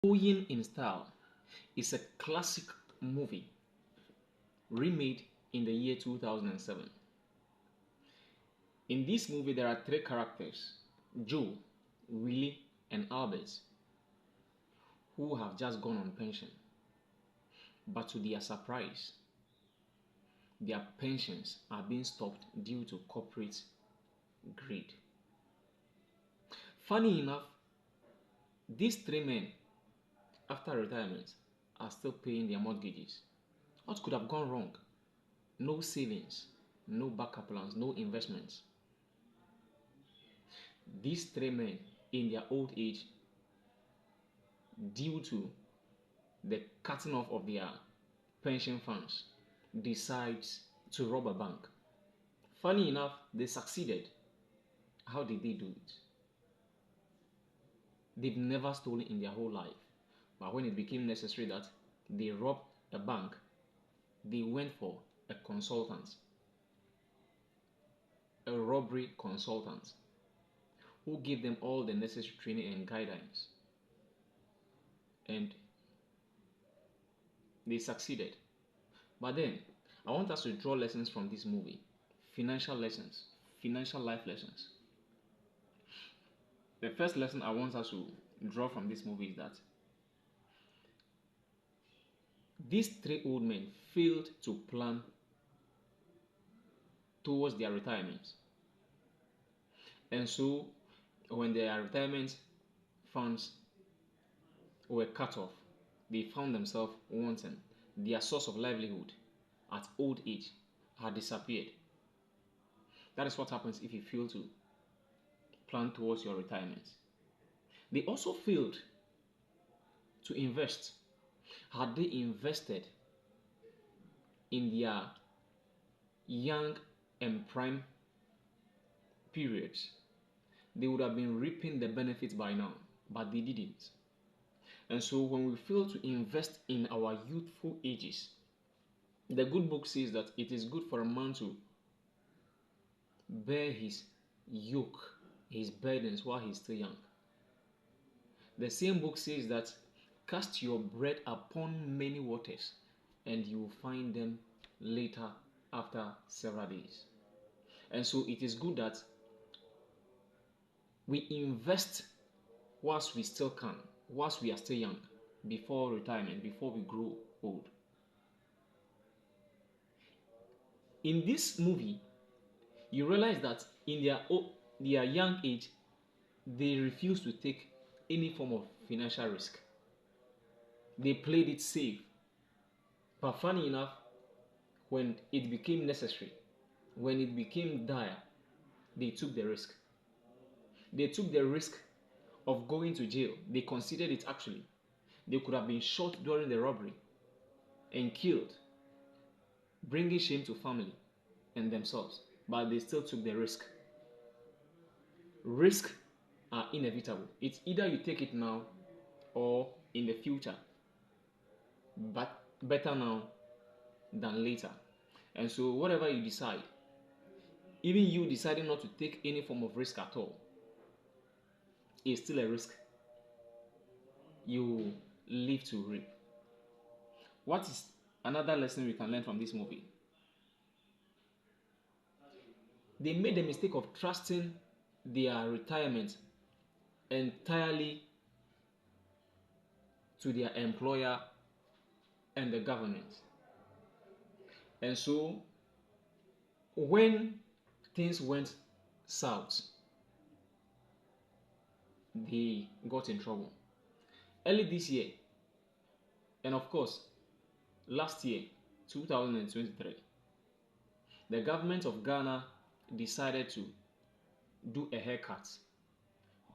Going in Style is a classic movie remade in the year 2007. In this movie, there are three characters: Joe, Willie, and Albert, who have just gone on pension. But to their surprise, their pensions are being stopped due to corporate greed. Funny enough, these three men, after retirement, are still paying their mortgages. What could have gone wrong? No savings, no backup plans, no investments. These three men, in their old age, due to the cutting off of their pension funds, decides to rob a bank. Funny enough, they succeeded. How did they do it? They've never stolen in their whole life. But when it became necessary that they robbed a bank, they went for a consultant, a robbery consultant, who gave them all the necessary training and guidance. And they succeeded. But then, I want us to draw lessons from this movie. Financial lessons, financial life lessons. The first lesson I want us to draw from this movie is that these three old men failed to plan towards their retirement. And so, when their retirement funds were cut off, they found themselves wanting. Their source of livelihood at old age had disappeared. That is what happens if you fail to plan towards your retirement. They also failed to invest. Had they invested in their young and prime periods, they would have been reaping the benefits by now, but they didn't. And so when we fail to invest in our youthful ages, the good book says that it is good for a man to bear his yoke, his burdens while he's still young. The same book says that cast your bread upon many waters and you will find them later after several days. And so it is good that we invest whilst we still can, whilst we are still young, before retirement, before we grow old. In this movie, you realize that in their young age, they refused to take any form of financial risk. They played it safe. But funny enough, when it became necessary, when it became dire, they took the risk. They took the risk of going to jail. They considered it actually. They could have been shot during the robbery and killed, bringing shame to family and themselves. But they still took the risk. Risks are inevitable. It's either you take it now or in the future. But better now than later. And so whatever you decide, even you deciding not to take any form of risk at all, is still a risk you live to reap. What is another lesson we can learn from this movie? They made the mistake of trusting their retirement entirely to their employer and the government. And so when things went south, they got in trouble. Early this year, and of course, last year, 2023, the government of Ghana decided to do a haircut.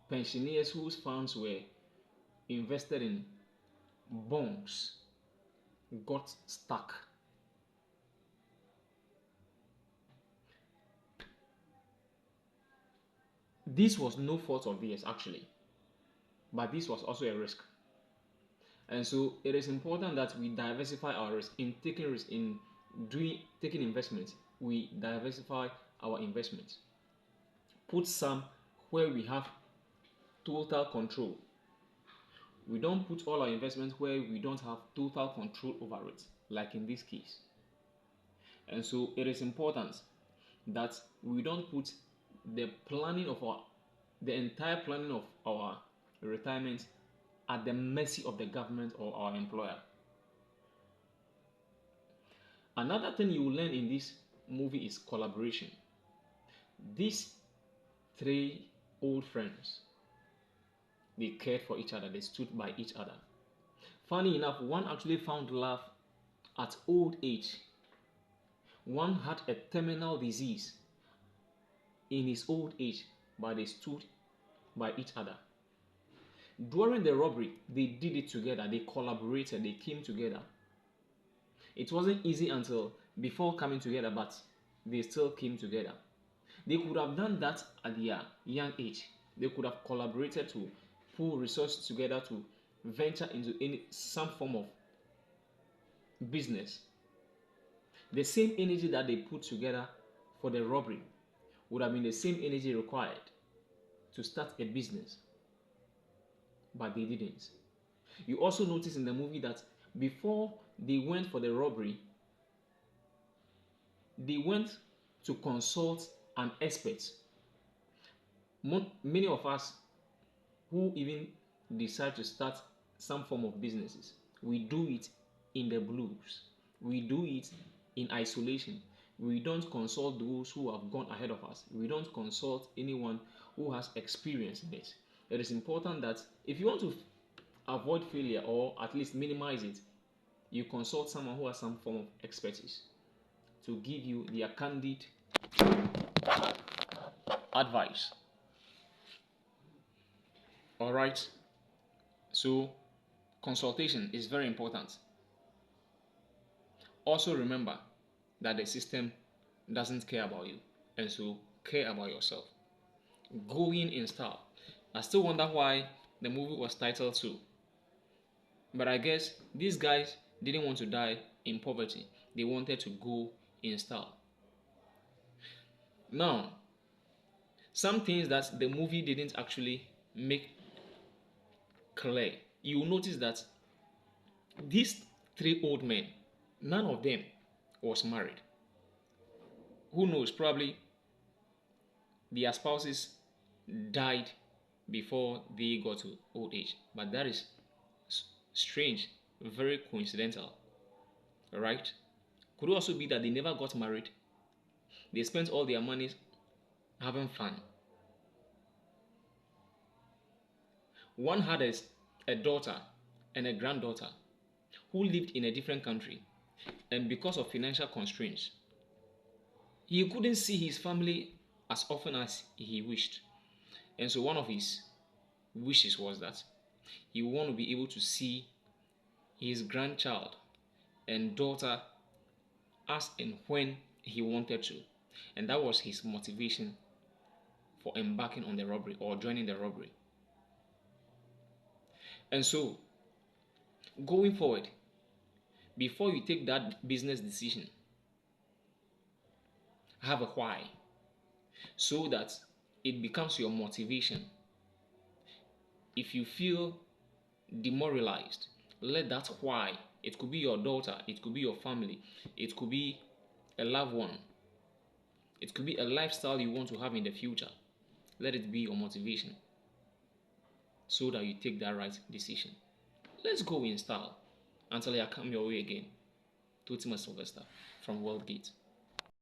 Pensioners whose funds were invested in bonds got stuck. This was no fault of theirs actually, but this was also a risk. And so it is important that we diversify our risk in taking risk, in taking investments. We diversify our investments. Put some where we have total control. We don't put all our investments where we don't have total control over it, like in this case. And so it is important that we don't put the entire planning of our retirement at the mercy of the government or our employer. Another thing you will learn in this movie is collaboration. These three old friends, they cared for each other, they stood by each other. Funny enough, one actually found love at old age. One had a terminal disease in his old age, but they stood by each other. During the robbery, they did it together, they collaborated, they came together. It wasn't easy until before coming together, but they still came together. They could have done that at their young age. They could have collaborated to pull resources together to venture into some form of business. The same energy that they put together for the robbery would have been the same energy required to start a business, but they didn't. You also notice in the movie that before they went for the robbery, they went to consult an expert. Many of us who even decide to start some form of businesses, we do it in the blues. We do it in isolation. We don't consult those who have gone ahead of us. We don't consult anyone who has experience in it. It is important that if you want to avoid failure or at least minimize it, you consult someone who has some form of expertise to give you their candid advice. All right. So consultation is very important. Also remember that the system doesn't care about you, and so care about yourself. Going in style. I still wonder why the movie was titled so. But I guess these guys didn't want to die in poverty. They wanted to go in style. Now, some things that the movie didn't actually make clear. You will notice that these three old men, none of them was married. Who knows, probably their spouses died before they got to old age. But that is strange, very coincidental. Alright? Could also be that they never got married. They spent all their money having fun. One had a daughter and a granddaughter who lived in a different country, and because of financial constraints, he couldn't see his family as often as he wished. And so one of his wishes was that he would want to be able to see his grandchild and daughter as and when he wanted to. And that was his motivation for embarking on the robbery or joining the robbery. And so, going forward, before you take that business decision, have a why so that it becomes your motivation. If you feel demoralized, let that why, it could be your daughter, it could be your family, it could be a loved one, it could be a lifestyle you want to have in the future. Let it be your motivation so that you take that right decision. Let's go in style until I come your way again. Tutima Sylvester from Worldgate.